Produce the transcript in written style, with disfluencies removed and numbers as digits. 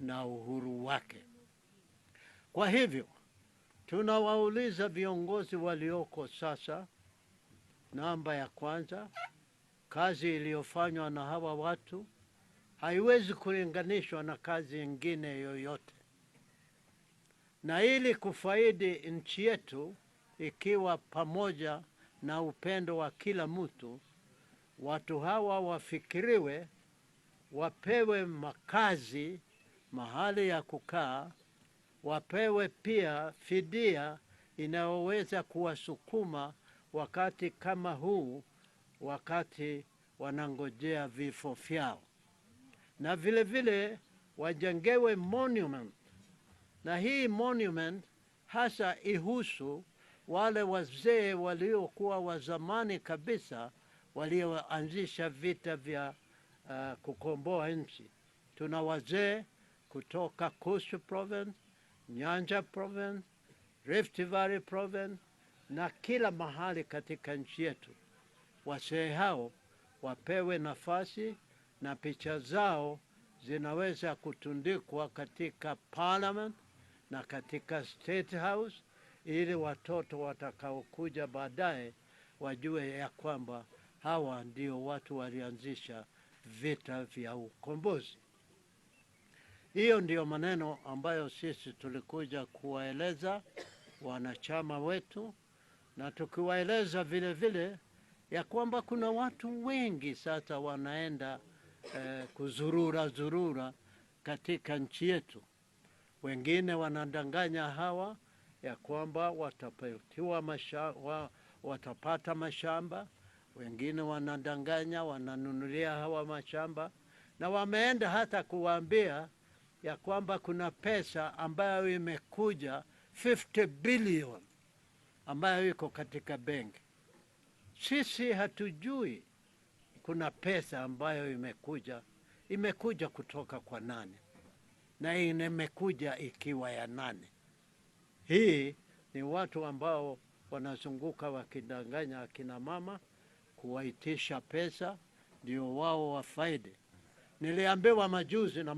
na uhuru wake. Kwa hivyo, tunawauliza viongozi walioko sasa, namba ya kwanza, kazi iliyofanywa na hawa watu haiwezi kulinganishwa na kazi nyingine yoyote. Na ili kufaidi nchi yetu, ikiwa pamoja na upendo wa kila mtu, watu hawa wafikiriwe, wapewe makazi, mahali ya kukaa, wapewe pia fidia inayoweza kuwasukuma wakati kama huu, wakati wanangojea vifo vyao. Na vile vile wajengewe monument. Na hii monument hasa ihusu wale wazee waliokuwa wa zamani kabisa, walioanzisha vita vya kukomboa nchi. Tuna wazee kutoka Coast Province, Nyanja Province, Rift Valley Province na kila mahali katika nchi yetu. Wazee hao wapewe nafasi na picha zao zinaweza kutundikwa katika Parliament na katika State House, ili watoto watakaokuja baadaye wajue ya kwamba hawa ndio watu walianzisha vita vya ukombozi. Hiyo ndio maneno ambayo sisi tulikuja kuwaeleza wanachama wetu, na tukiwaeleza vile vile ya kwamba kuna watu wengi sasa wanaenda kuzurura katika nchi yetu. Wengine wanadanganya hawa ya kwamba watapata mashamba. Wengine wanadanganya, wananunulia hawa mashamba, na wameenda hata kuwaambia ya kwamba kuna pesa ambayo imekuja 50 billion ambayo iko katika benki. Sisi hatujui kuna pesa ambayo imekuja kutoka kwa nani, na imekuja ikiwa ya nani. Hii ni watu ambao wanazunguka wakidanganya akina mama, kuwaitisha pesa ndio wao wafaidi. Niliambiwa majuzi na